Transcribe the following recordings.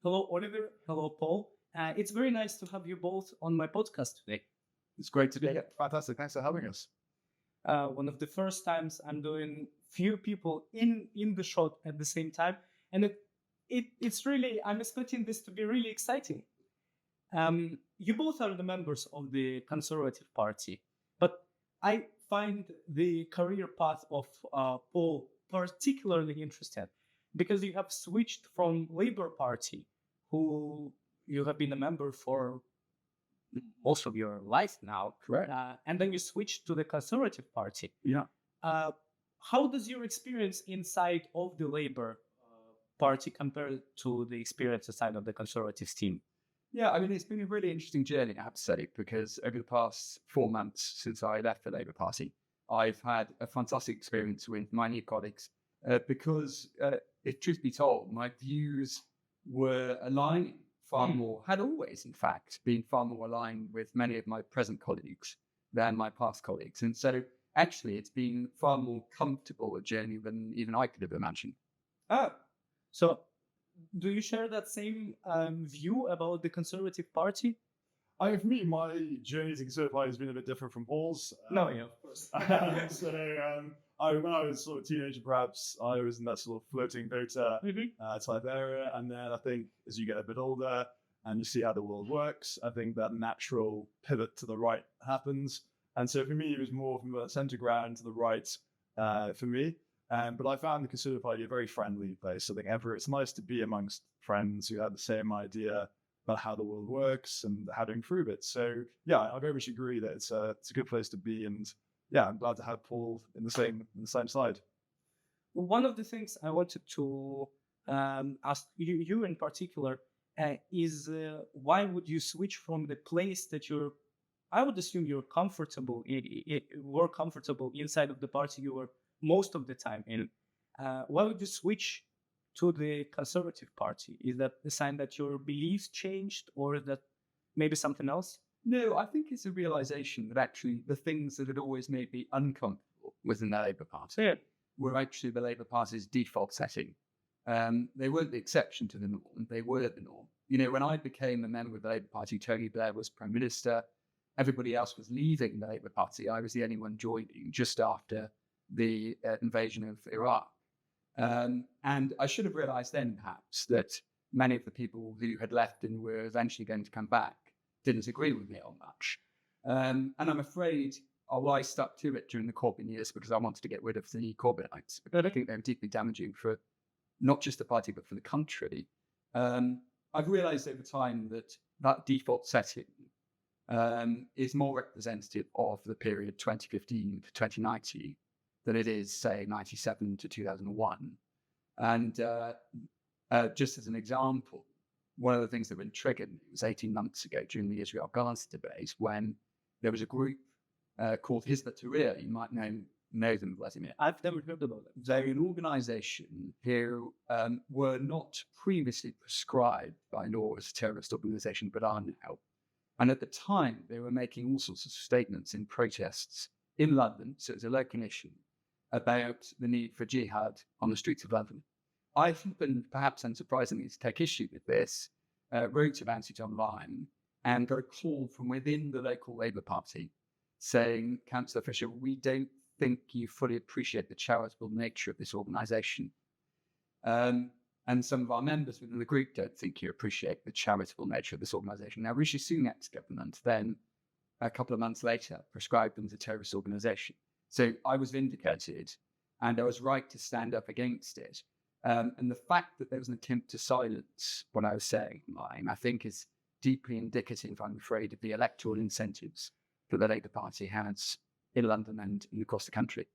Hello, Oliver. Hello, Paul. It's very nice to have you both on my podcast today. It's great to be here. Fantastic. Thanks for having us. One of the first times I'm doing few people in the show at the same time, and it's really, I'm expecting this to be really exciting. You both are the members of the Conservative Party, but I find the career path of Paul particularly interesting because you have switched from Labour Party, who you have been a member for most of your life now, Correct. And then you switched to the Conservative Party. Yeah. How does your experience inside of the Labour Party compare to the experience inside of the Conservative team? Yeah, I mean, it's been a really interesting journey, I have to say, because over the past 4 months since I left the Labour Party, I've had a fantastic experience with my new colleagues because, if truth be told, my views were aligning far more, had always, in fact, been far more aligned with many of my present colleagues than my past colleagues. And so, actually, it's been far more comfortable a journey than even I could have imagined. So do you share that same view about the Conservative Party? For me, my journey to Conservative Party has been a bit different from Paul's. No, yeah, of course. When I was sort of a teenager, perhaps, I was in that sort of floating voter type area. And then I think as you get a bit older and you see how the world works, I think that natural pivot to the right happens. And so for me, it was more from the centre ground to the right for me. But I found the Conservative Party a very friendly place. I think it's nice to be amongst friends who have the same idea about how the world works and how to improve it. So yeah, I very much agree that it's a good place to be. And yeah, I'm glad to have Paul in the same side. One of the things I wanted to ask you in particular is why would you switch from the place that I would assume you're comfortable, were comfortable inside of the party you were most of the time in. Why would you switch to the Conservative Party? Is that a sign that your beliefs changed, or is that maybe something else? No, I think it's a realization that actually the things that had always made me uncomfortable within the Labour Party were actually the Labour Party's default setting. They weren't the exception to the norm, they were the norm. You know, when I became a member of the Labour Party, Tony Blair was Prime Minister, everybody else was leaving the Labour Party. I was the only one joining just after the invasion of Iraq. And I should have realized then, perhaps, that many of the people who had left and were eventually going to come back didn't agree with me on much. And I'm afraid I stuck to it during the Corbyn years because I wanted to get rid of the Corbynites. Because I think they were deeply damaging for not just the party, but for the country. I've realized over time that default setting is more representative of the period 2015 to 2019 than it is, say, 97 to 2001. And just as an example, one of the things that been triggered was 18 months ago during the Israel-Gaza debate when there was a group called Hizb ut-Tahrir. You might know them, Vladimir. I've never heard about them. They're an organisation who were not previously prescribed by law as a terrorist organisation, but are now. And at the time, they were making all sorts of statements in protests in London, so it's a local issue, about the need for jihad on the streets of London. I happened, perhaps unsurprisingly, to take issue with this, wrote about it online, and got a call from within the local Labour Party saying, Councillor Fisher, we don't think you fully appreciate the charitable nature of this organisation. And some of our members within the group don't think you appreciate the charitable nature of this organisation. Now, Rishi Sunak's government then, a couple of months later, prescribed them as a terrorist organisation. So I was vindicated, and I was right to stand up against it. And the fact that there was an attempt to silence what I was saying online, I think is deeply indicative, I'm afraid, of the electoral incentives that the Labour Party has in London and across the country.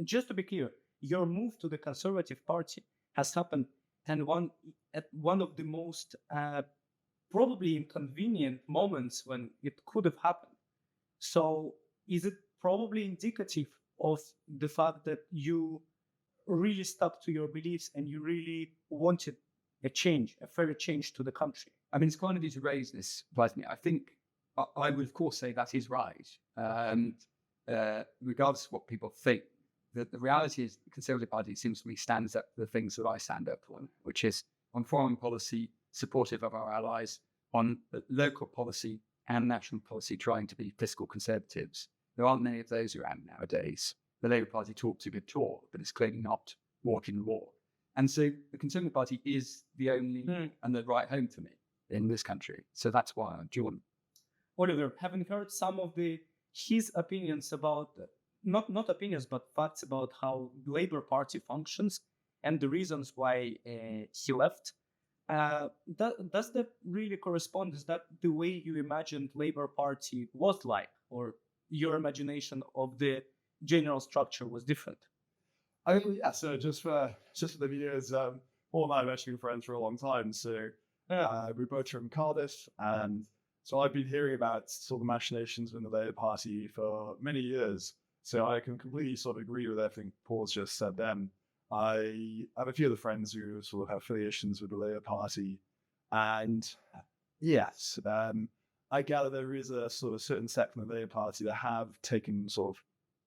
Just to be clear, your move to the Conservative Party has happened at one of the most probably inconvenient moments when it could have happened. So is it probably indicative of the fact that you really stuck to your beliefs and you really wanted a fair change to the country? I mean, it's kind of you to raise this, Vladimir. I think I would, of course, say that is right. Regardless of what people think, the reality is the Conservative Party seems to me stands up for the things that I stand up for, which is on foreign policy, supportive of our allies on local policy and national policy, trying to be fiscal conservatives. There aren't many of those around nowadays. The Labour Party talks a good talk, but it's clearly not walking the walk. And so the Conservative Party is the only and the right home for me in this country. So that's why I joined. Oliver, having heard some of his opinions about, not opinions, but facts about how the Labour Party functions and the reasons why he left, does that really correspond? Is that the way you imagined Labour Party was like, or your imagination of the general structure was different? I mean, yeah. So just for the viewers, Paul and I have actually been friends for a long time. So we're both from Cardiff, and so I've been hearing about sort of the machinations in the Labour Party for many years. So I can completely sort of agree with everything Paul's just said then. I have a few other friends who sort of have affiliations with the Labour Party, and yes, I gather there is a sort of certain sect in the Labour Party that have taken sort of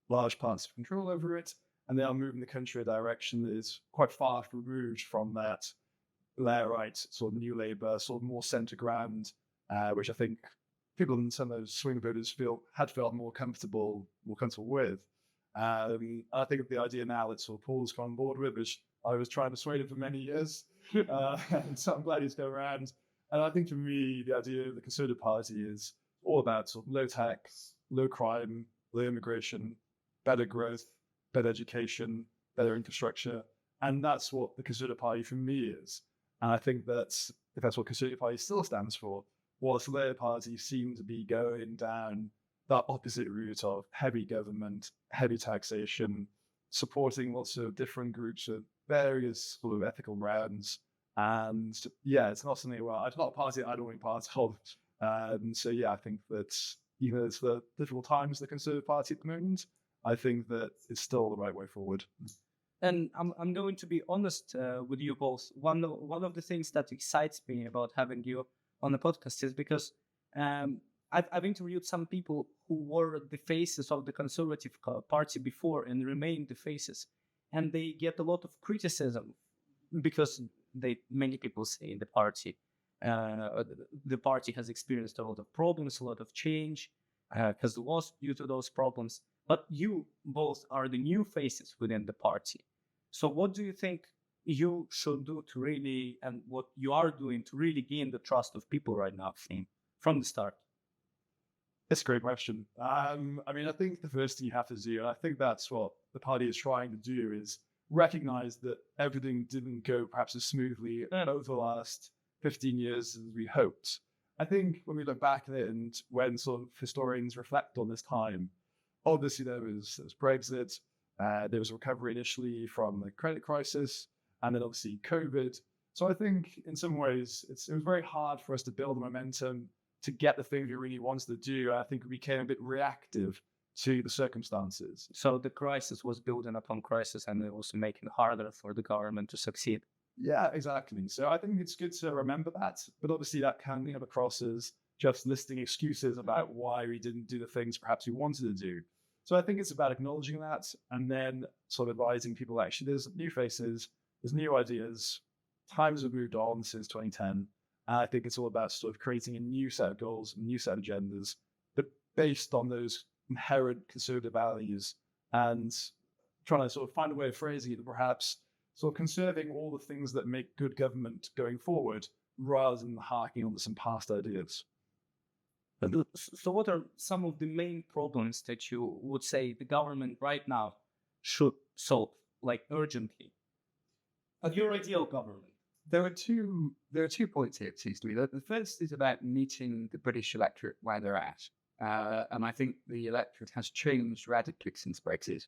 large parts of control over it, and they are moving the country in a direction that is quite far removed from that Blairite sort of New Labour, sort of more centre ground, which I think people in some of those swing voters had felt more comfortable with. I think the idea now that sort of Paul's gone on board with, which I was trying to persuade him for many years, and so I'm glad he's come around. And I think for me, the idea of the Conservative Party is all about sort of low tax, low crime, low immigration, better growth, better education, better infrastructure. And that's what the Conservative Party for me is. And I think if that's what Conservative Party still stands for, whilst the Labour Party seem to be going down that opposite route of heavy government, heavy taxation, supporting lots of different groups with various sort of ethical grounds. And yeah, it's not something, it's not a party I don't want to be part of. So yeah, I think that even though it's the difficult times the Conservative Party at the moment, I think that it's still the right way forward. And I'm going to be honest with you both. One of the things that excites me about having you on the podcast is because I've interviewed some people who were the faces of the Conservative Party before and remain the faces, and they get a lot of criticism because many people say the party has experienced a lot of problems, a lot of change, has lost due to those problems. But you both are the new faces within the party. So what do you think you should do to really, and what you are doing to really gain the trust of people right now from the start? It's a great question. I mean, I think the first thing you have to do, and I think that's what the party is trying to do, is recognize that everything didn't go perhaps as smoothly over the last 15 years as we hoped. I think when we look back at it and when sort of historians reflect on this time, obviously there was Brexit, there was a recovery initially from the credit crisis, and then obviously COVID. So I think in some ways it was very hard for us to build momentum to get the things we really wanted to do. I think we became a bit reactive to the circumstances. So the crisis was building upon crisis, and it was making it harder for the government to succeed. Yeah, exactly. So I think it's good to remember that, but obviously that can come across as just listing excuses about why we didn't do the things perhaps we wanted to do. So I think it's about acknowledging that and then sort of advising people, actually, there's new faces, there's new ideas, times have moved on since 2010. And I think it's all about sort of creating a new set of goals, a new set of agendas, but based on those inherent conservative values and trying to sort of find a way of phrasing it that perhaps sort of conserving all the things that make good government going forward rather than harking on to some past ideas. So what are some of the main problems that you would say the government right now should solve, like urgently? Your ideal government. There are two points here, it seems to me. The first is about meeting the British electorate where they're at. And I think the electorate has changed radically since Brexit.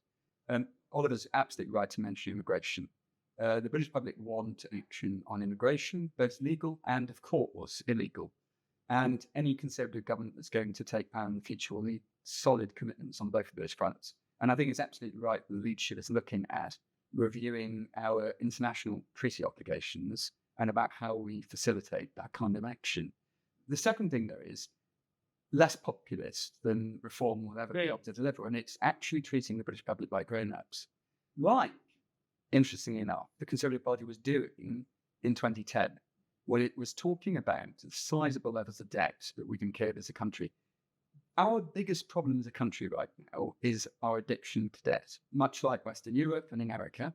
Oliver's absolutely right to mention immigration. The British public want action on immigration, both legal and, of course, illegal. And any Conservative government that's going to take power in the future will need solid commitments on both of those fronts. And I think it's absolutely right that the leadership is looking at reviewing our international treaty obligations and about how we facilitate that kind of action. The second thing, though, is less populist than reform will ever be able to deliver, and it's actually treating the British public like grown-ups. Like, interestingly enough, the Conservative Party was doing in 2010. when it was talking about the sizable levels of debt that we've incurred as a country. Our biggest problem as a country right now is our addiction to debt, much like Western Europe and in America.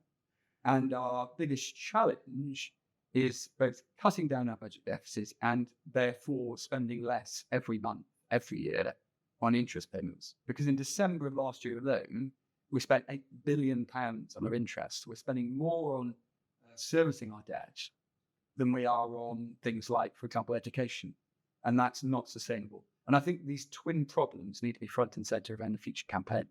And our biggest challenge is both cutting down our budget deficits and therefore spending less every month, every year on interest payments. Because in December of last year alone, we spent £8 billion on our interest. We're spending more on servicing our debt than we are on things like, for example, education. And that's not sustainable. And I think these twin problems need to be front and center around the future campaign.